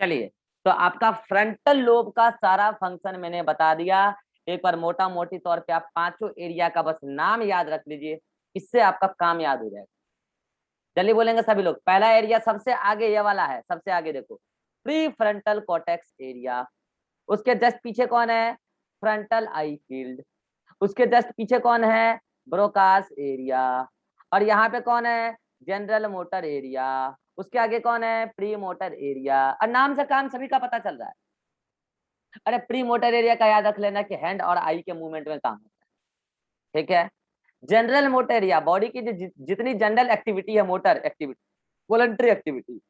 चलिए, तो आपका फ्रंटल लोब का सारा फंक्शन मैंने बता दिया। एक बार मोटा मोटी तौर पे आप पांचों एरिया का बस नाम याद रख लीजिए, इससे आपका काम याद हो जाएगा। जल्दी बोलेंगे सभी लोग। पहला एरिया सबसे आगे ये वाला है, सबसे आगे देखो, प्री फ्रंटल कॉर्टेक्स एरिया। उसके जस्ट पीछे कौन है? Frontal eye field. उसके जस्ट पीछे कौन है? Broca's area. और यहाँ पे कौन है? General motor area. उसके आगे कौन है? Pre motor area. और नाम से काम सभी का पता चल रहा है। अरे प्री मोटर एरिया का याद रख लेना कि हैंड और आई के मूवमेंट में काम होता है, ठीक है। जनरल मोटर एरिया, बॉडी की जितनी जनरल एक्टिविटी है, मोटर एक्टिविटी, वॉलंटरी एक्टिविटी,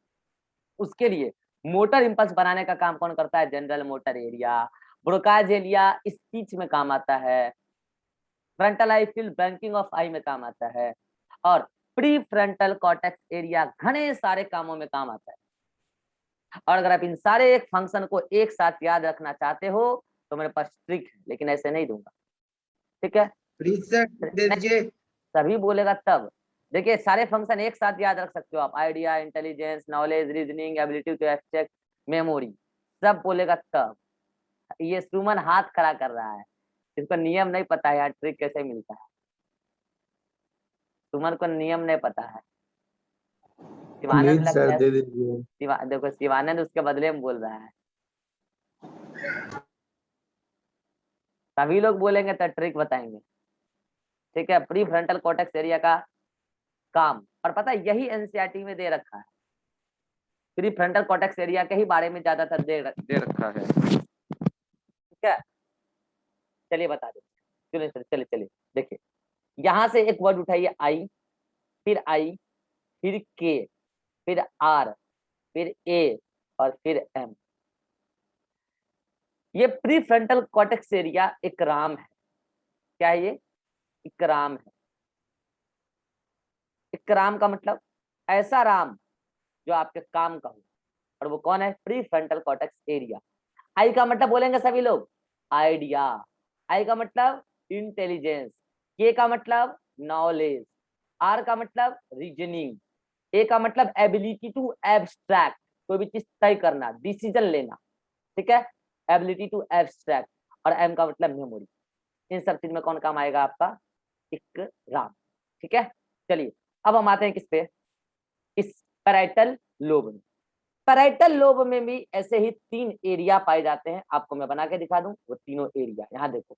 उसके लिए मोटर इंपल्स बनाने का काम कौन करता है? General motor area. Broca's area speech में काम आता है। Frontal eye field blanking of eye में काम आता है। और प्री फ्रंटल कॉर्टेक्स एरिया घने सारे कामों में काम आता है। और अगर आप इन सारे एक फंक्शन को एक साथ याद रखना चाहते हो तो मेरे पास ट्रिक है, लेकिन ऐसे नहीं दूंगा, ठीक है। प्लीज सर दे नहीं, दीजिए। तभी बोलेगा तब। देखिए, सारे फंक्शन एक साथ याद रख सकते हो आप, idea, intelligence, knowledge, reasoning, ability to abstract, memory, सब बोलेगा तब। ये सुमन हाथ खड़ा कर रहा है, इसको नियम नहीं पता है यार, ट्रिक कैसे मिलता है। सुमन को नियम नहीं पता है। शिवानंद प्लीज लगता सर है, दे दीजिए। देखो शिवानंद उसके बदले में बोल रहा है। सभी लोग बोलेंगे तो ट्रिक बताएंगे, ठीक है। प्री फ्रंटल कॉर्टेक्स एरिया का काम, और पता है यही एनसीईआरटी में दे रखा है। प्री फ्रंटल कॉर्टेक्स एरिया के ही बारे में ज्यादातर दे रखा है, ठीक है। चलिए बता दो, चलिए चलिए चलिए चलिए। देखिए, यहां से एक वर्ड उठाइए, आई, फिर के, फिर आर, फिर ए, और फिर एम। ये प्री फ्रंटल कॉर्टेक्स एरिया एक राम है। क्या है ये? एक राम है। एक राम का मतलब ऐसा राम जो आपके काम का हो, और वो कौन है? Pre frontal cortex area. Eye का मतलब बोलेंगे सभी लोग, आइडिया। आई का मतलब इंटेलिजेंस। के का मतलब नॉलेज। आर का मतलब रीजनिंग। ए का मतलब एबिलिटी टू एब्स्ट्रैक्ट, कोई भी चीज तय करना, डिसीजन लेना, ठीक है, एबिलिटी टू एब्स्ट्रैक्ट। और एम का मतलब मेमोरी। इन सब चीज में कौन काम आएगा? आपका एक राम, ठीक है। चलिए, अब हम आते हैं किस पे? इस पैराइटल लोब में। पैराइटल लोब में भी ऐसे ही तीन एरिया पाए जाते हैं, आपको मैं बना के दिखा दूं वो तीनों एरिया। यहाँ देखो,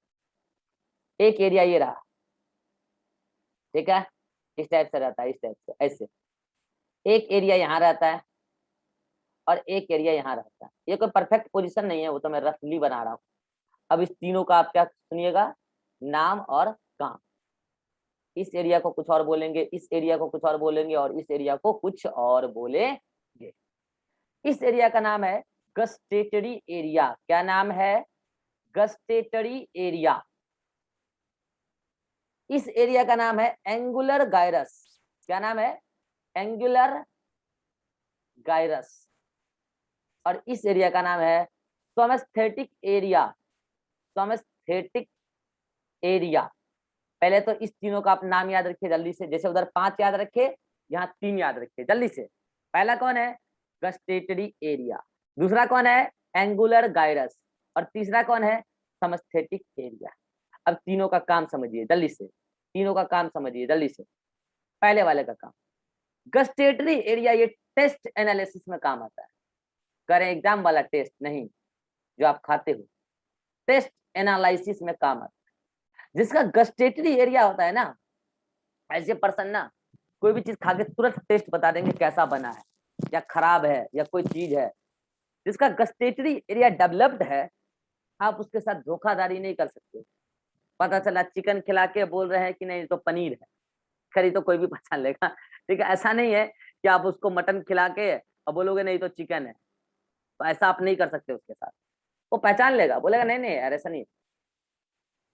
एक एरिया ये रहा, ठीक है, इस टाइप से रहता है, इस टाइप से ऐसे। एक एरिया यहाँ रहता है और एक एरिया यहाँ रहता है। ये कोई परफेक्ट पोजीशन नहीं है, वो तो मैं रफली बना रहा हूँ। अब इस तीनों का आप क्या सुनिएगा, नाम और काम। इस एरिया को कुछ और बोलेंगे, इस एरिया को कुछ और बोलेंगे, और इस एरिया को कुछ और बोलेंगे। इस एरिया का नाम है गस्टेटरी एरिया। क्या नाम है? Gustatory area. इस एरिया का नाम है एंगुलर गायरस। क्या नाम है? Angular gyrus. और इस एरिया का नाम है सोमेस्थेटिक एरिया। सोमेस्थेटिक एरिया। पहले तो इस तीनों का आप नाम याद रखिए जल्दी से, जैसे उधर 5 याद रखे, यहाँ 3 याद रखिए जल्दी से। पहला कौन है? Gustatory area. दूसरा कौन है? Angular gyrus. और तीसरा कौन है? समस्थेटिक एरिया। अब तीनों का काम समझिए जल्दी से, तीनों का काम समझिए जल्दी से। पहले वाले का काम, गस्टेटरी एरिया, ये टेस्ट एनालिसिस में काम आता है। करें एग्जाम वाला टेस्ट नहीं, जो आप खाते हो, टेस्ट एनालिसिस में काम आता है। जिसका गस्टेटरी एरिया होता है ना, ऐसे पर्सन ना कोई भी चीज खा के तुरंत टेस्ट बता देंगे कैसा बना है, या खराब है, या कोई चीज है। जिसका गस्टेटरी एरिया डेवलप्ड है, आप उसके साथ धोखाधड़ी नहीं कर सकते। पता चला चिकन खिला के बोल रहे हैं कि नहीं तो पनीर है, खरी तो कोई भी पहचान लेगा, ठीक है। ऐसा नहीं है कि आप उसको मटन खिला के और बोलोगे नहीं तो चिकन है, तो ऐसा आप नहीं कर सकते उसके साथ। वो पहचान लेगा, बोलेगा नहीं नहीं यार ऐसा नहीं है।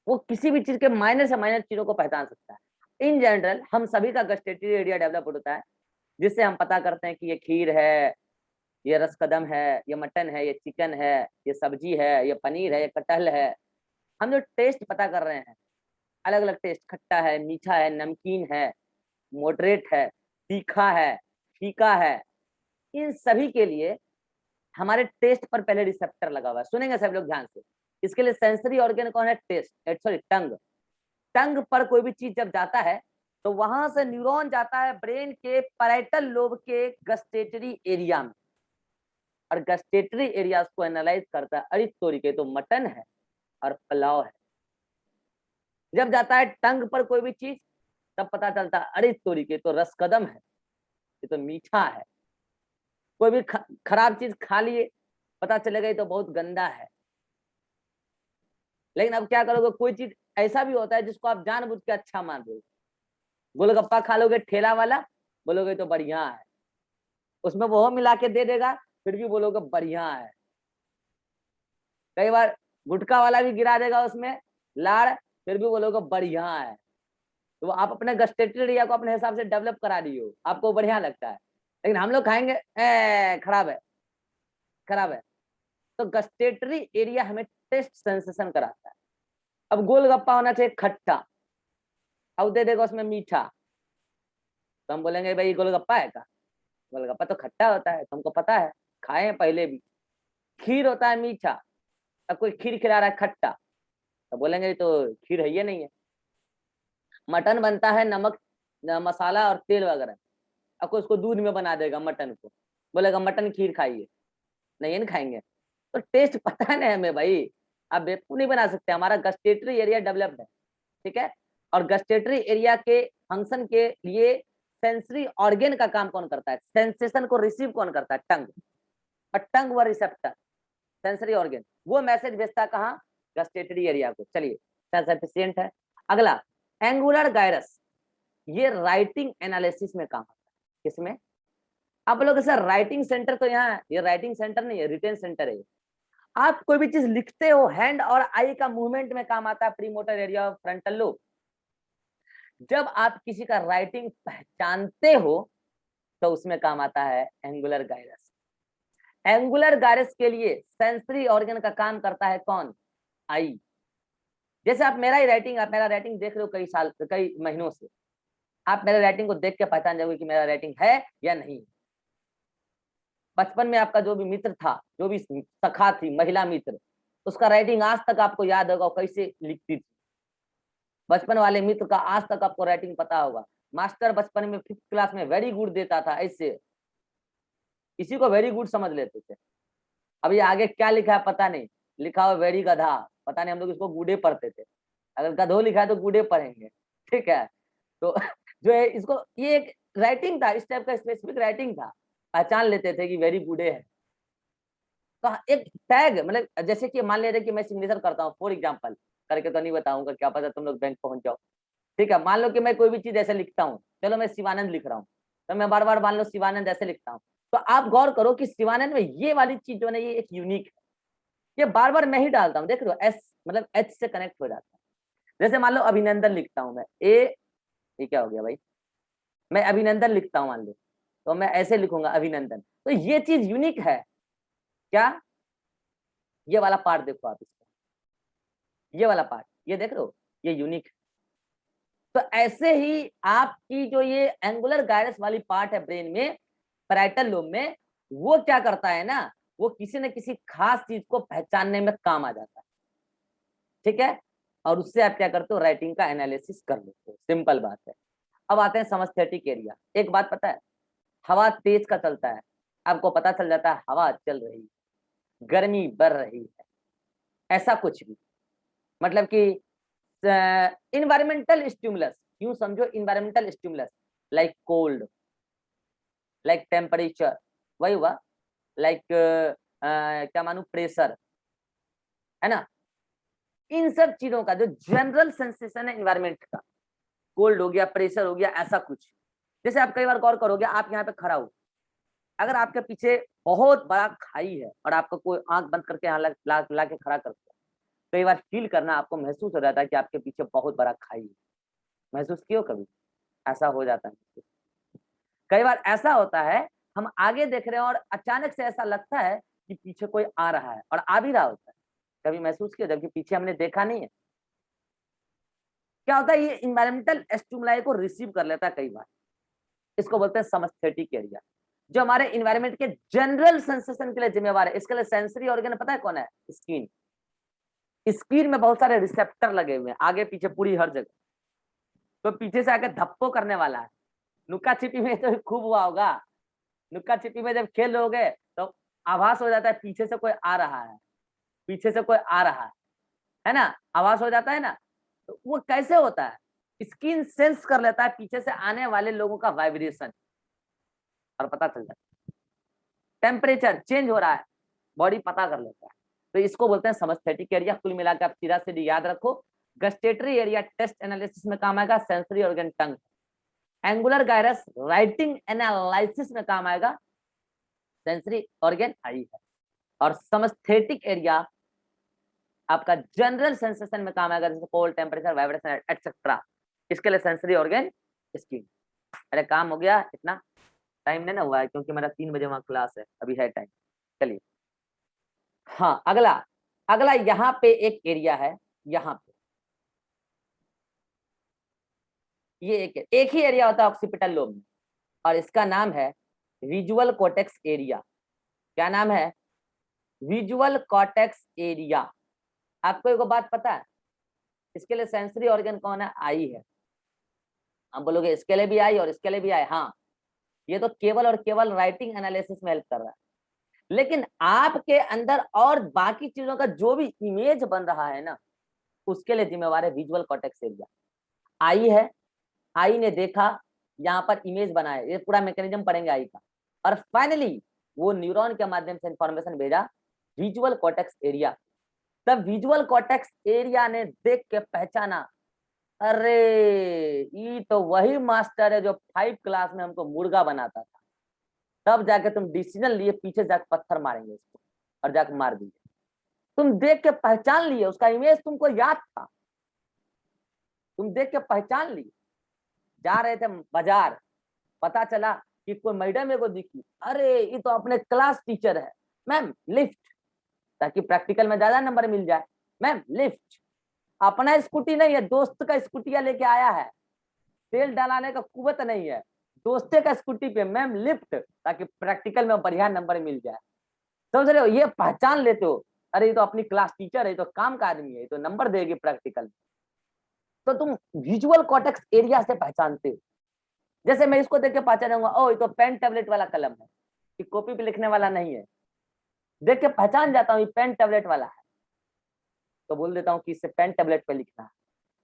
वो किसी भी चीज के माइनर से माइनर चीजों को पहचान सकता है। इन जनरल हम सभी का गस्टेटरी एरिया डेवलप होता है, जिससे हम पता करते हैं कि ये खीर है, ये रस कदम है, ये मटन है, ये चिकन है, ये सब्जी है, ये पनीर है, ये कटहल है। हम जो टेस्ट पता कर रहे हैं, अलग अलग टेस्ट, खट्टा है, मीठा है, नमकीन है, मॉडरेट है, तीखा है, फीका है, इन सभी के लिए हमारे टेस्ट पर पहले रिसेप्टर लगा हुआ है, सुनेंगे सब लोग ध्यान से। इसके लिए सेंसरी ऑर्गन कौन है? टेस्ट, सॉरी टंग। टंग पर कोई भी चीज जब जाता है तो वहां से न्यूरॉन जाता है ब्रेन के पैराइटल लोब के गस्टेटरी एरिया में, और गस्टेटरी एरिया को एनालाइज करता है, अरे तोरी के तो मटन है और पुलाव है। जब जाता है टंग पर कोई भी चीज तब पता चलता है, अरे तोरी के तो रस कदम है, ये तो मीठा है। कोई भी खराब चीज खा लिए पता चलेगा ये तो बहुत गंदा है। लेकिन अब क्या करोगे, कोई चीज ऐसा भी होता है जिसको आप जानबूझ के अच्छा मान रहे हो। गोलगप्पा खा लोगे ठेला वाला, बोलोगे तो बढ़िया है, उसमें वो मिला के दे देगा फिर भी बोलोगे बढ़िया है। कई बार गुटखा वाला भी गिरा देगा उसमें लाड़, फिर भी बोलोगे बढ़िया है। तो आप अपने गस्टेटरी एरिया को अपने हिसाब से डेवलप करा रही हो, आपको बढ़िया लगता है। लेकिन हम लोग खाएंगे खराब है, खराब है। तो गस्टेटरी एरिया हमें टेस्ट सेंसेशन कराता है। अब गोलगप्पा होना चाहिए खट्टा, अब दे देगा उसमें मीठा, तो हम बोलेंगे भाई गोलगप्पा है का? गोलगप्पा तो खट्टा होता है, तुमको पता है, खाए हैं पहले भी। खीर होता है मीठा, अब कोई खीर खिला रहा है खट्टा, तो बोलेंगे तो खीर है ये नहीं है। मटन बनता है नमक मसाला और तेल वगैरह, अब कोई उसको दूध में बना देगा मटन को, बोलेगा मटन खीर खाइए, नहीं खाएंगे। तो टेस्ट पता है ना हमें भाई, आप बेवकूफ नहीं बना सकते। हमारा गस्टेटरी एरिया डेवलप्ड है, ठीक है। और गस्टेटरी एरिया के फंक्शन के लिए सेंसरी ऑर्गेन का काम कौन करता है? सेंसेशन को रिसीव कौन करता है? टंग। और टंग व रिसेप्टर, सेंसरी ऑर्गेन, वो मैसेज भेजता है कहाँ? गस्टेटरी एरिया को। चलिए सफिशिएंट है। अगला एंगुलर गायरस, ये राइटिंग एनालिसिस में काम आता है। किसमें? आप लोग सर राइटिंग सेंटर तो यहाँ है, ये राइटिंग सेंटर नहीं है, रिटेन सेंटर है। आप कोई भी चीज लिखते हो, हैंड और आई का मूवमेंट में काम आता है प्रीमोटर एरिया ऑफ फ्रंटल लोब। जब आप किसी का राइटिंग पहचानते हो तो उसमें काम आता है एंगुलर गायरस। एंगुलर गायरस के लिए सेंसरी ऑर्गन का काम करता है कौन? आई। जैसे आप मेरा ही राइटिंग, आप मेरा राइटिंग देख रहे हो कई साल कई महीनों से, आप मेरे राइटिंग को देख के पहचान जाओगे कि मेरा राइटिंग है या नहीं। बचपन में आपका जो भी मित्र था, जो भी सखा थी, महिला मित्र, उसका राइटिंग आज तक आपको याद होगा, कैसे लिखती थी। बचपन वाले मित्र का आज तक आपको राइटिंग पता होगा। मास्टर बचपन में 5th क्लास में वेरी गुड देता था, ऐसे इसी को वेरी गुड समझ लेते थे। अब ये आगे क्या लिखा है पता नहीं, लिखा हो वेरी गधा, पता नहीं, हम लोग इसको गुडे पढ़ते थे। अगर गधो लिखा है तो गुडे पढ़ेंगे, ठीक है। तो जो है इसको, ये एक राइटिंग था, इस टाइप का स्पेसिफिक राइटिंग था, पहचान लेते थे कि वेरी गुडे है। तो एक टैग, मतलब जैसे कि मान लेते कि मैं सिग्नेचर करता हूँ फॉर एग्जाम्पल, करके तो नहीं बताऊंगा, क्या पता तुम लोग बैंक पहुंच जाओ, ठीक है। मान लो कि मैं कोई भी चीज ऐसे लिखता हूँ, चलो मैं शिवानंद लिख रहा हूँ, तो मैं बार बार मान लो शिवानंद ऐसे लिखता हूँ, तो आप गौर करो कि शिवानंद में ये वाली चीज जो है ये एक यूनिक है, ये बार बार मैं ही डालता हूँ, देख लो एस मतलब एच से कनेक्ट हो जाता है। जैसे मान लो अभिनंदन लिखता हूँ मैं, ये क्या हो गया भाई, मैं अभिनंदन लिखता हूँ मान लो, तो मैं ऐसे लिखूंगा अभिनंदन, तो ये चीज यूनिक है। क्या? ये वाला पार्ट देखो आप इसका, ये वाला पार्ट, ये देख लो, ये यूनिक है। तो ऐसे ही आपकी जो ये एंगुलर गायरस वाली पार्ट है ब्रेन में, पैराइटल लोब में, वो क्या करता है ना, वो किसी न किसी खास चीज को पहचानने में काम आ जाता है, ठीक है। और उससे आप क्या करते हो? राइटिंग का एनालिसिस कर लेते हो, सिंपल बात है। अब आते हैं समस्थेटिक एरिया। एक बात पता है, हवा तेज का चलता है, आपको पता चल जाता है हवा चल रही है, गर्मी बढ़ रही है, ऐसा कुछ भी, मतलब कि इन्वायरमेंटल स्टिमुलस, यूं समझो environmental stimulus, like cold, like temperature, वही हुआ, लाइक क्या मानू, प्रेशर, है ना। इन सब चीजों का जो जनरल सेंसेशन है इन्वायरमेंट का, कोल्ड हो गया, प्रेशर हो गया, ऐसा कुछ। जैसे आप कई बार गौर करोगे, आप यहाँ पे खड़ा हो, अगर आपके पीछे बहुत बड़ा खाई है और आपको कोई आंख बंद करके यहाँ ला के खड़ा करते हैं, कई बार फील करना, आपको महसूस हो जाता है कि आपके पीछे बहुत बड़ा खाई है। महसूस किया कभी? ऐसा हो जाता है। कई बार ऐसा होता है, हम आगे देख रहे हैं और अचानक से ऐसा लगता है कि पीछे कोई आ रहा है, और आ भी रहा होता है। कभी महसूस किया, जबकि पीछे हमने देखा नहीं है। क्या होता है, ये इन्वायरमेंटल स्टिमुलाई को रिसीव कर लेता है कई बार, इसको बोलते हैं समस्थेटिक एरिया। जो हमारे इन्वायरमेंट के जनरल सेंसेशन के लिए जिम्मेवार है। इसके लिए सेंसरी ऑर्गन पता है कौन है? स्किन। स्किन में बहुत सारे रिसेप्टर लगे हुए हैं, आगे पीछे पूरी हर जगह। तो पीछे से आके धप्पो करने वाला है। लुका छिपी में तो खूब हुआ होगा, लुका छिपी में जब खेल लोगे तो आभास हो जाता है पीछे से कोई आ रहा है, पीछे से कोई आ रहा है ना, आभास हो जाता है ना। तो वो कैसे होता है? स्किन सेंस कर लेता है पीछे से आने वाले लोगों का वाइब्रेशन, और पता चल जाता है टेम्परेचर चेंज हो रहा है, बॉडी पता कर लेता है। तो इसको बोलते हैं समस्थेटिक एरिया। कुल मिलाकर आप सीधा सीधे याद रखो, गस्टेटरी एरिया टेस्ट एनालिसिस में काम आएगा, सेंसरी ऑर्गन टंग। एंगुलर गायरस राइटिंग एनालिसिस में काम आएगा, सेंसरी ऑर्गन आई है। और समस्थेटिक एरिया आपका जनरल सेंसेशन में काम आएगा, जैसे कोल्ड, टेम्परेचर, वाइब्रेशन एटसेट्रा। इसके लिए सेंसरी ऑर्गन स्किन। अरे काम हो गया, इतना टाइम नहीं ना हुआ है क्योंकि मेरा 3 बजे वहां क्लास है, अभी है टाइम। चलिए हाँ, अगला अगला यहाँ पे एक एरिया है, यहाँ पे ये एक ही एरिया होता है ऑक्सीपिटल लोब में, और इसका नाम है विजुअल कॉर्टेक्स एरिया। क्या नाम है? Visual cortex area. आपको एक बात पता है, इसके लिए सेंसरी ऑर्गन कौन है? आई है। हम बोलोगे इसके लिए भी आई और इसके लिए भी आई, हाँ, ये तो केवल और केवल राइटिंग एनालिसिस में हेल्प कर रहा है। लेकिन आपके अंदर और बाकी चीजों का जो भी इमेज बन रहा है ना, उसके लिए जिम्मेवार है विजुअल कॉर्टेक्स एरिया। आई है, आई ने देखा, यहाँ पर इमेज बनाया, ये पूरा मैकेनिज्म पढ़ेंगे आई का। और फाइनली वो न्यूरॉन के माध्यम से इंफॉर्मेशन भेजा विजुअल कॉर्टेक्स एरिया। तब विजुअल कॉर्टेक्स एरिया ने देख के पहचाना, अरे ये तो वही मास्टर है जो 5 क्लास में हमको मुर्गा बनाता था। तब जाके तुम डिसीजन लिए पीछे जाके पत्थर मारेंगे इसको, और जाके मार दिए। तुम देख के पहचान लिए, उसका इमेज तुमको याद था, तुम देख के पहचान लिए। जा रहे थे बाजार, पता चला कि कोई मैडम मेरे को दिखी, अरे ये तो अपने क्लास टीचर है, मैम लिफ्ट, ताकि प्रैक्टिकल में ज्यादा नंबर मिल जाए। Ma'am lift. अपना स्कूटी नहीं है, दोस्त का स्कूटिया लेके आया है, तेल डालाने का कुवत नहीं है, दोस्ते का स्कूटी पे मैम लिफ्ट, ताकि प्रैक्टिकल में बढ़िया नंबर मिल जाए। समझ रहे हो? ये पहचान लेते हो, अरे ये तो अपनी क्लास टीचर है, ये तो काम का आदमी है, ये तो नंबर देगी प्रैक्टिकल। तो तुम विजुअल कॉर्टेक्स एरिया से पहचानते हो। जैसे मैं इसको देख के पहचानूंगा, ओ ये तो पेन टेबलेट वाला कलम है, ये कॉपी पे लिखने वाला नहीं है, देख के पहचान जाता हूँ ये पेन टेबलेट वाला है, तो बोल देता हूँ कि इसे पेन टेबलेट पे लिखना है।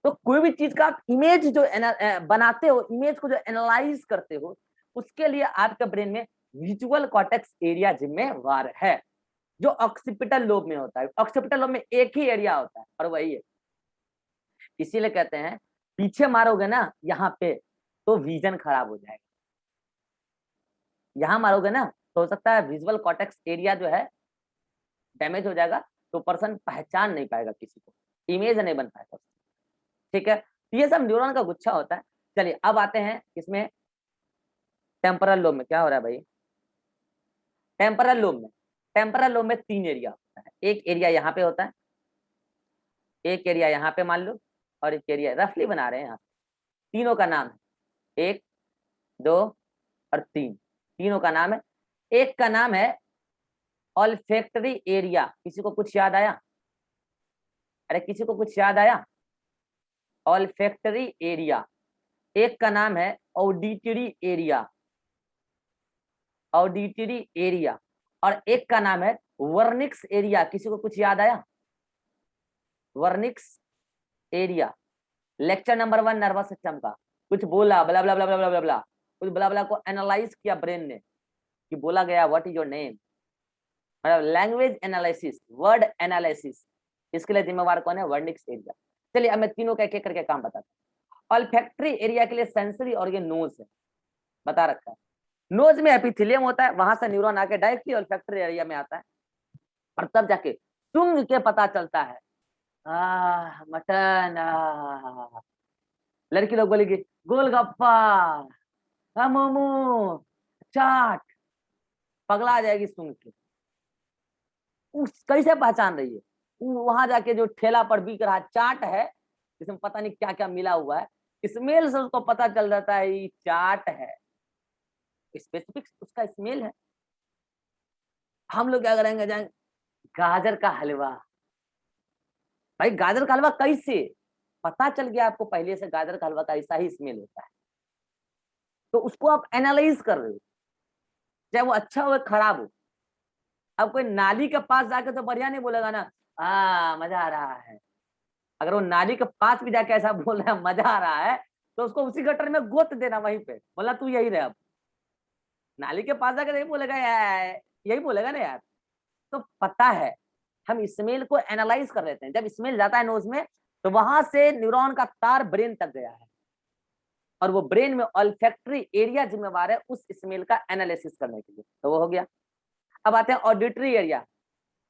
तो कोई भी चीज का आप इमेज जो बनाते हो, इमेज को जो एनालाइज करते हो, उसके लिए आपके ब्रेन में विजुअल कॉर्टेक्स एरिया जिम्मेवार है, जो ऑक्सीपिटल लोब में होता है। ऑक्सीपिटल लोब में एक ही एरिया होता है और वही है। इसीलिए कहते हैं पीछे मारोगे ना यहाँ पे तो विजन खराब हो जाएगा, यहाँ मारोगे ना तो हो सकता है विजुअल कॉर्टेक्स एरिया जो है डैमेज हो जाएगा, तो पर्सन पहचान नहीं पाएगा किसी को, इमेज नहीं बन पाएगा। ठीक है, तो ये सब न्यूरॉन का गुच्छा होता है। चलिए अब आते हैं इसमें टेम्पोरल लोब में क्या हो रहा है भाई। टेम्पोरल लोब में, टेम्पोरल लोब में 3 एरिया होता है। एक एरिया यहाँ पे होता है, एक एरिया यहाँ पे मान लो, और एक एरिया रफली बना रहे हैं यहाँ। तीनों का नाम है 1, 2 और 3, तीनों का नाम है। एक का नाम है ऑल्फैक्टरी एरिया। किसी को कुछ याद आया? अरे किसी को कुछ याद आया? Olfactory area. एक का नाम है ऑडिटरी एरिया, ऑडिटरी एरिया। और एक का नाम है वर्निक्स एरिया। किसी को कुछ याद आया? Wernicke's area. Lecture number 1 nervous system का, कुछ बोला ब्ला ब्ला ब्ला ब्ला ब्ला ब्ला, कुछ ब्ला ब्ला को एनालाइज किया ब्रेन ने कि बोला गया व्हाट इज योर नेम, मतलब लैंग्वेज एनालिसिस, वर्ड एनालिसिस, इसके लिए जिम्मेवार कौन है? Wernicke's area. चलिए अब मैं तीनों का एक एक करके काम बताता हूँ। ऑल्फैक्टरी एरिया के लिए सेंसरी ऑर्गन नोज है, बता रखा है। नोज में एपिथेलियम होता है, वहां से न्यूरॉन आके डायरेक्टली ऑल्फैक्टरी एरिया में आता है, और तब जाके सूंघ के पता चलता है मटन, लड़की लोग बोलेगी गोलगप्पा, मोमो, चाट, पगला आ जाएगी सूंघ के। उस कैसे पहचान रही है? वहां जाके जो ठेला पर बिक रहा चाट है, जिसमें पता नहीं क्या क्या मिला हुआ है, स्मेल से उसको पता चल जाता है ये चाट है। स्पेसिफिक उसका स्मेल है। हम लोग क्या करेंगे, जाएंगे गाजर का हलवा। भाई गाजर का हलवा कैसे, पता चल गया आपको पहले से गाजर का हलवा का ऐसा ही स्मेल होता है, तो उसको आप एनालाइज कर रहे हो, चाहे वो अच्छा हो या खराब हो। अब कोई नाली के पास जाके तो बढ़िया नहीं बोलेगा ना, मजा आ रहा है। अगर वो नाली के पास भी जाके ऐसा बोल रहा है मजा आ रहा है, तो उसको उसी गटर में गोत देना वहीं पे, बोला तू यही रहे अब। नाली के पास जाकर यही बोलेगा यार, यही बोलेगा ना यार। तो पता है, हम स्मेल को एनालाइज कर लेते हैं। जब स्मेल जाता है नोज में, तो वहां से न्यूरॉन का तार ब्रेन तक गया है, और वो ब्रेन में ऑल्फैक्टरी एरिया जिम्मेवार है उस स्मेल का एनालिसिस करने के लिए, तो वो हो गया। अब आते हैं ऑडिटरी एरिया।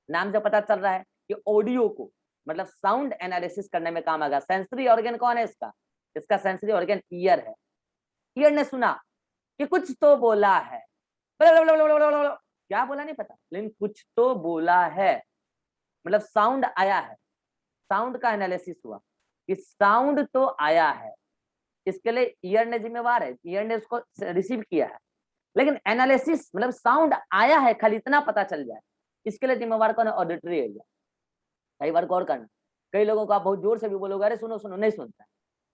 नाम से पता चल रहा है कि ऑडियो को, मतलब साउंड एनालिसिस करने में काम आएगा। सेंसरी ऑर्गन कौन है इसका, इसका सेंसरी ऑर्गन ईयर है। ईयर ने सुना कि कुछ तो बोला है, क्या बोला नहीं पता, लेकिन कुछ तो बोला है, मतलब साउंड आया है। साउंड का एनालिसिस हुआ कि साउंड तो आया है, इसके लिए ईयर ने जिम्मेवार है, ईयर ने उसको रिसीव किया है। लेकिन एनालिसिस मतलब साउंड आया है खाली इतना पता चल जाए, इसके लिए जिम्मेवार कौन है, ऑडिटरी एरिया। कई बार गौर करना, कई लोगों को आप बहुत जोर से भी बोलोगे अरे सुनो सुनो, नहीं सुनता है।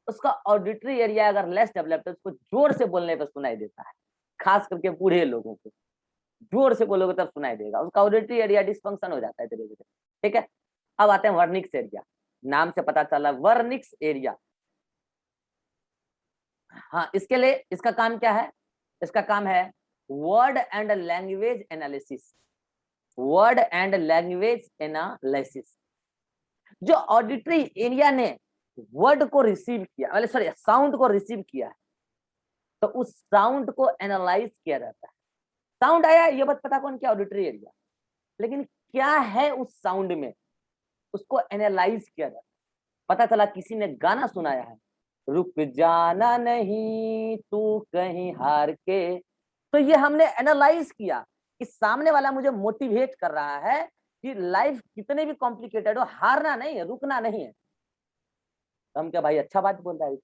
उसका ऑडिटरी एरिया अगर लेस डेवलप्ड है, उसको जोर से बोलने पर सुनाई देता है, खास करके बूढ़े लोगों को जोर से बोलोगे तब सुनाई देगा, उसका ऑडिटरी एरिया डिसफंक्शन हो जाता है धीरे धीरे। ठीक है, अब आते हैं वर्निक्स एरिया। नाम से पता चला वर्निक्स एरिया। हाँ, इसके लिए इसका काम क्या है, इसका काम है word and language analysis. Word and language analysis. जो ऑडिटरी एरिया ने वर्ड को रिसीव किया, मतलब सॉरी साउंड को रिसीव किया है, तो उस साउंड को एनालाइज किया जाता है। साउंड आया ये बात पता कौन किया, ऑडिटरी एरिया। लेकिन क्या है उस साउंड में, उसको एनालाइज किया जाता है। पता चला किसी ने गाना सुनाया है, रुक जाना नहीं तू कहीं हार के, तो ये हमने एनालाइज किया कि सामने वाला मुझे मोटिवेट कर रहा है कि लाइफ कितने भी कॉम्प्लिकेटेड हो, हारना नहीं है, रुकना नहीं है। तो हम क्या भाई अच्छा बात बोल रहा है,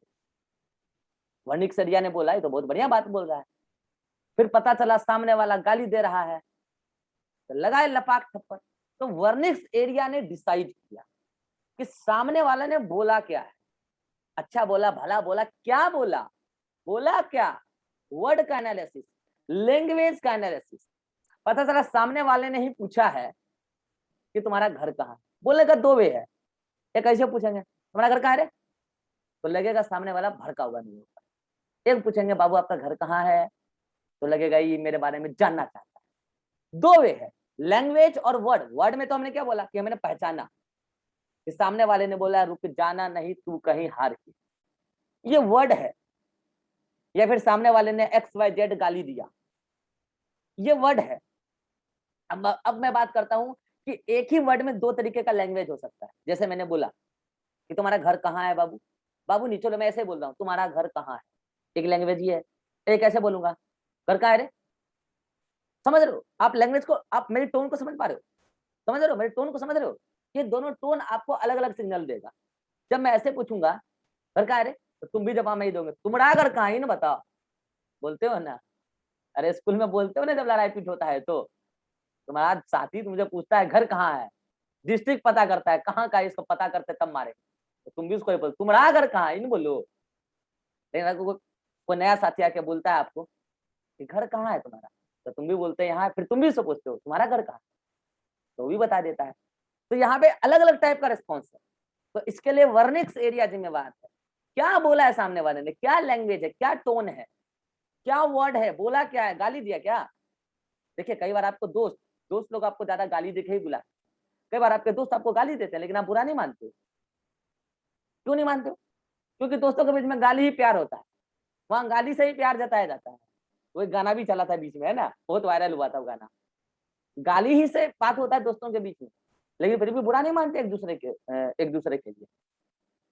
वर्निक सरिया ने बोला है तो बहुत बढ़िया बात बोल रहा है। फिर पता चला सामने वाला गाली दे रहा है, तो लगाए लपाक थप्पड़। तो वर्निक्स एरिया ने डिसाइड किया कि सामने वाले ने बोला क्या है, अच्छा बोला, भला बोला, क्या बोला, बोला क्या, वर्ड का एनालिसिस, लैंग्वेज का एनालिसिस। पता चला सामने वाले ने ही पूछा है कि तुम्हारा घर कहाँ, बोलेगा दो वे है। एक ऐसे पूछेंगे तुम्हारा घर कहाँ है रे, तो लगेगा सामने वाला भड़का हुआ नहीं होगा। एक पूछेंगे बाबू आपका घर कहाँ है, तो लगेगा ये मेरे बारे में जानना चाहता है। दो वे है, लैंग्वेज और वर्ड। वर्ड में तो हमने क्या बोला कि हमने पहचाना कि सामने वाले ने बोला रुक जाना नहीं तू कहीं हार की, ये वर्ड है। या फिर सामने वाले ने XYZ गाली दिया, ये वर्ड है। अब मैं बात करता हूं कि एक ही वर्ड में दो तरीके का लैंग्वेज हो सकता है। जैसे मैंने बोला कि तुम्हारा घर कहाँ है बाबू, बाबू नीचे लो, मैं ऐसे बोल रहा हूँ तुम्हारा घर कहाँ है, एक लैंग्वेज ये है। एक ऐसे बोलूंगा घर कहाँ है रे, समझ रहे हो आप लैंग्वेज को, आप मेरी टोन को समझ पा रहे हो, समझ रहे हो मेरी टोन को, समझ रहे हो। ये दोनों टोन आपको अलग अलग सिग्नल देगा। जब मैं ऐसे पूछूंगा घर कहाँ है रे, तो तुम भी जवाब मैं ही दोगे तुम्हारा घर कहाँ है ना बताओ, बोलते हो ना। अरे स्कूल में बोलते हो ना जब लड़ाई पीट होता है, तो तुम्हारा साथी मुझे पूछता है घर कहाँ है, डिस्ट्रिक्ट पता करता है कहाँ का है, इसको पता करते तब मारे, तो तुम भी उसको ही बोल तुम्हारा घर कहाँ है, इन बोलो। लेकिन अगर कोई नया साथी आके बोलता है आपको कि घर कहाँ है तुम्हारा, तो तुम भी बोलते हैं यहाँ, फिर तुम भी उससे पूछते हो तुम्हारा घर कहाँ, तो वो भी बता देता है। तो यहाँ पे अलग अलग टाइप का रिस्पॉन्स है। तो इसके लिए वर्निक्स एरिया जिम्मेवार है, क्या बोला है सामने वाले ने, क्या लैंग्वेज है, क्या टोन है, क्या वर्ड है, बोला क्या है, गाली दिया क्या। देखिए कई बार आपको दोस्त दोस्त लोग आपको ज्यादा गाली देके ही बुला, कई बार आपके दोस्त आपको गाली देते हैं लेकिन आप बुरा नहीं मानते। क्यों नहीं मानते हो, क्योंकि दोस्तों के बीच में गाली ही प्यार होता है, वहां गाली से ही प्यार जताया जाता है। वो एक गाना भी चला था बीच में है ना, बहुत वायरल हुआ था वो गाना, गाली ही से बात होता है दोस्तों के बीच में, लेकिन फिर भी बुरा नहीं मानते एक दूसरे के लिए।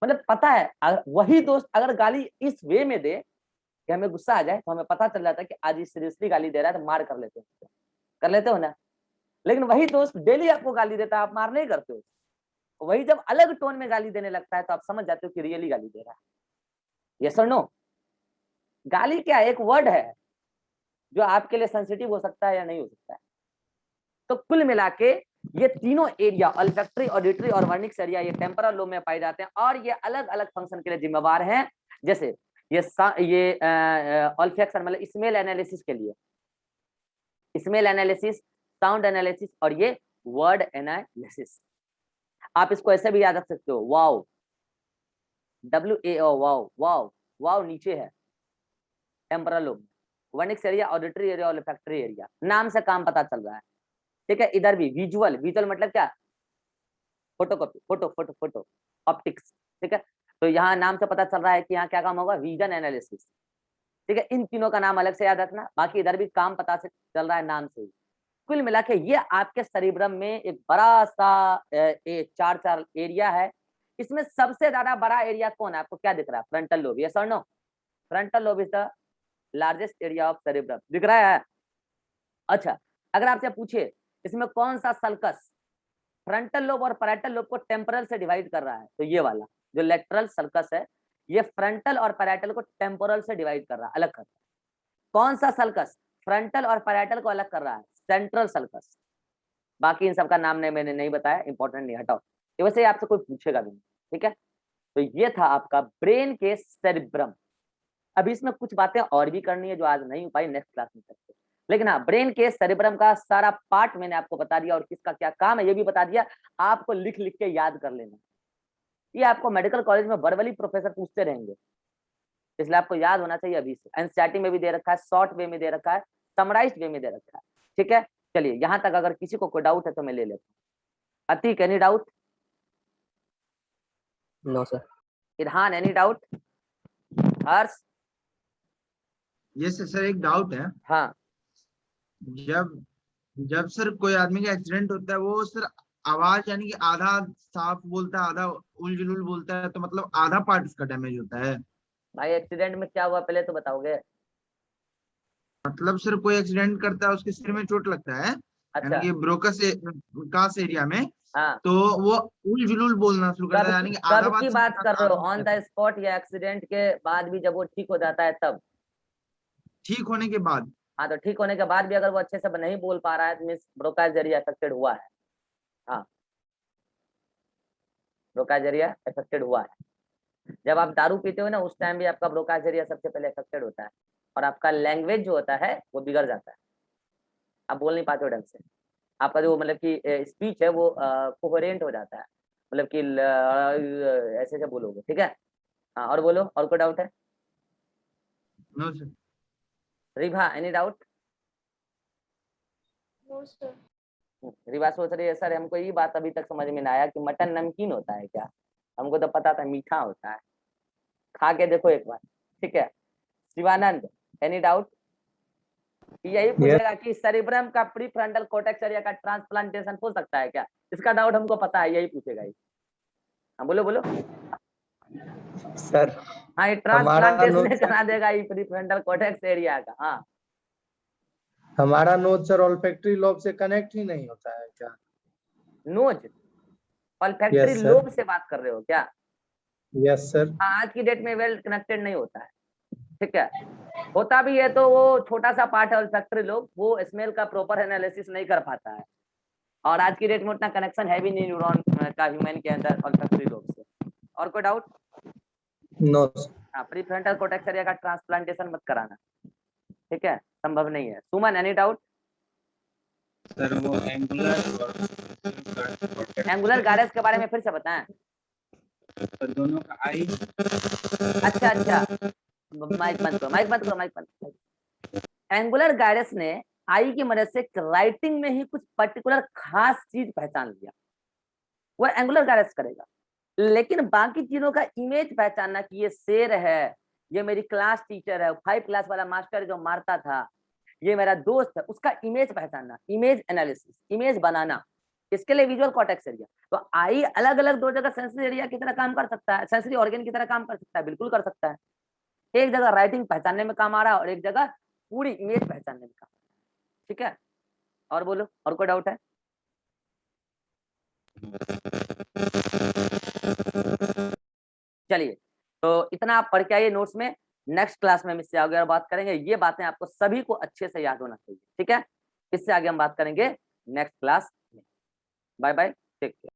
मतलब पता है वही दोस्त अगर गाली इस वे में दे कि हमें गुस्सा आ जाए, तो हमें पता चल जाता है कि आज ये सीरियसली गाली दे रहा है, तो मार कर लेते हो, कर लेते हो ना। लेकिन वही दोस्त डेली आपको गाली देता है, आप मार नहीं करते हो। वही जब अलग टोन में गाली देने लगता है तो आप समझ जाते हो कि रियली गाली दे रहा है। यस और नो, गाली क्या है, एक वर्ड है, जो आपके लिए सेंसिटिव हो सकता है या नहीं हो सकता है। तो कुल मिला के ये तीनों एरिया ऑल्फैक्टरी, ऑडिटरी और वर्निक्स एरिया ये टेम्पोरल लोब में पाए जाते हैं और ये अलग अलग फंक्शन के लिए जिम्मेवार हैं। जैसे ये ऑल्फैक्शन मतलब स्मेल एनालिसिस के लिए, स्मेल एनालिसिस, साउंड एनालिसिस और ये वर्ड एनालिसिस। आप इसको ऐसे भी याद रख सकते हो, wow, WAO, wow, wow, wow नीचे है temporal lobe, Wernicke's area, auditory area, olfactory area, नाम से काम पता चल रहा है। ठीक है, इधर भी विजुअल, विजुअल मतलब क्या, photocopy, photo photo photo, optics. ठीक है, तो यहाँ नाम से पता चल रहा है कि यहाँ क्या काम होगा, विजन एनालिसिस। ठीक है, इन तीनों का नाम अलग से याद रखना, बाकी इधर भी काम पता से चल रहा है नाम से ही। कुल मिला के ये आपके सेरिब्रम में एक बड़ा सा चार एरिया है। इसमें सबसे ज्यादा बड़ा एरिया कौन है, आपको क्या दिख रहा है, फ्रंटल लोब, यस और no? Frontal lobe is the largest area of cerebrum, दिख रहा है? अच्छा, अगर आपसे पूछे इसमें कौन सा सल्कस फ्रंटल लोब और पैरेटल लोब को टेम्पोरल से डिवाइड कर रहा है, तो ये वाला जो लेटरल सल्कस है ये फ्रंटल और पैरेटल को टेम्पोरल से डिवाइड कर रहा है, अलग कर रहा है। कौन सा सल्कस फ्रंटल और पैरेटल को अलग कर रहा है, सेंट्रल सल्कस। बाकी इन सबका नाम मैंने नहीं बताया, इंपॉर्टेंट नहीं, हटाओ, ये वैसे आपसे कोई पूछेगा भी नहीं। ठीक है, तो ये था आपका ब्रेन के सेरिब्रम। अभी इसमें कुछ बातें और भी करनी है जो आज नहीं हो पाई, नेक्स्ट क्लास में करते, लेकिन हाँ ब्रेन के सेरिब्रम का सारा पार्ट मैंने आपको बता दिया और किसका क्या काम है ये भी बता दिया। आपको लिख लिख के याद कर लेना, ये आपको मेडिकल कॉलेज में वर्बली प्रोफेसर पूछते रहेंगे, इसलिए आपको याद होना चाहिए अभी से। एनसीईआरटी में भी दे रखा है, शॉर्ट वे में दे रखा है, समराइज्ड वे में दे रखा है। ठीक है, चलिए यहाँ तक अगर किसी को कोई डाउट है तो मैं ले लेता हूँ। Atiq, any doubt? No sir. Irhan, any doubt? Harsh? Yes sir, एक डाउट है। हाँ, जब जब सर कोई आदमी का एक्सीडेंट होता है, वो सर आवाज यानी कि आधा साफ बोलता है, आधा उलझुल बोलता है, तो मतलब आधा पार्ट उसका डैमेज होता है। भाई एक्सीडेंट में क्या हुआ पहले तो बताओगे? मतलब सर कोई एक्सीडेंट करता है, उसके सिर में चोट लगता है, यानी अच्छा, कि ब्रोकस कास एरिया में, हाँ, तो वो उलझुल बोलना शुरू करता कब है, यानी कि आधा कब बात की बात समझता कर है, रहे हो, आधा नहीं ऑन द कहता। स्पॉट या एक्सीडेंट के बाद भी जब वो ठीक हो जाता है तब? ठीक होने के बाद। हाँ, तो ठीक होने के बाद भी अगर वो अच्छे से नहीं बोल पा रहा है तो मीन्स ब्रोका जरिया अफेक्टेड हुआ है। हाँ, ब्रोका जरिया अफेक्टेड हुआ है। जब आप दारू पीते हो ना उस टाइम भी आपका ब्रोका जरिया सबसे पहले अफेक्टेड होता है और आपका लैंग्वेज जो होता है वो बिगड़ जाता है, आप बोल नहीं पाते हो ढंग से, आपका जो मतलब कि स्पीच है वो कोहेरेंट हो जाता है, मतलब कि ऐसे ऐसे बोलोगे। ठीक है, हाँ, और बोलो, और कोई डाउट है? No sir. Ribha, any doubt? No sir. Riva सोच रही है सर हमको ये बात अभी तक समझ में नहीं आया कि मटन नमकीन होता है क्या, हमको तो पता था मीठा होता है, खा के देखो एक बार। ठीक है, शिवानंद, एनी डाउट? यही पूछेगा कि सेरिब्रम का प्रीफ्रंटल कॉर्टेक्स एरिया का ट्रांसप्लांटेशन हो सकता है क्या, इसका डाउट हमको पता है, यही पूछेगा ये। हाँ बोलो बोलो। सर हाँ, ये हमारा ट्रांसप्लांटेशन नोट करा देगा ये प्रीफ्रंटल कॉर्टेक्स एरिया का। हाँ, हमारा नोट सर ऑल्फैक्टरी लोब से कनेक्ट ही नहीं होता है क्या? Nose olfactory yes sir. Lobe से बात कर रहे हो क्या? Yes sir. हाँ, आज की डेट में वेल कनेक्टेड नहीं होता है। ठीक है, होता भी है तो वो छोटा सा पार्ट है ऑल्फैक्टरी लोब, वो स्मेल का प्रॉपर एनालिसिस नहीं कर पाता है और आज की डेट में उतना कनेक्शन है भी नहीं न्यूरॉन का ह्यूमन के अंदर ऑल्फैक्टरी लोब से। और कोई डाउट? No sir. हाँ, प्रीफ्रंटल कॉर्टेक्स एरिया का ट्रांसप्लांटेशन मत कराना, ठीक है, संभव नहीं है। Suman, any doubt? सर वो एंगुलर गायरस के बारे में फिर से बताएं। दोनों का आई। अच्छा अच्छा, माइक बंद करो, माइक बंद करो, माइक बंद करो। एंगुलर गायरस ने आई की मदद से राइटिंग में ही कुछ पर्टिकुलर खास चीज पहचान लिया, वो एंगुलर गायरस करेगा, लेकिन बाकी चीजों का इमेज पहचानना कि ये शेर है, ये मेरी क्लास टीचर है, 5 क्लास वाला मास्टर जो मारता था, ये मेरा दोस्त है, उसका इमेज पहचानना, इमेज एनालिसिस, इमेज बनाना, इसके लिए विजुअल कॉर्टेक्स एरिया। तो आई अलग अलग दो जगह सेंसरी एरिया की तरह काम कर सकता है, सेंसरी ऑर्गन की तरह काम कर सकता है, बिल्कुल कर सकता है। एक जगह राइटिंग पहचानने में काम आ रहा है और एक जगह पूरी इमेज पहचानने में काम। ठीक है, और बोलो, और कोई डाउट है? चलिए, तो इतना आप पढ़ के आइए नोट्स में। नेक्स्ट क्लास में हम इससे आगे और बात करेंगे। ये बातें आपको सभी को अच्छे से याद होना चाहिए, ठीक है। इससे आगे हम बात करेंगे नेक्स्ट क्लास में। Bye bye, take care.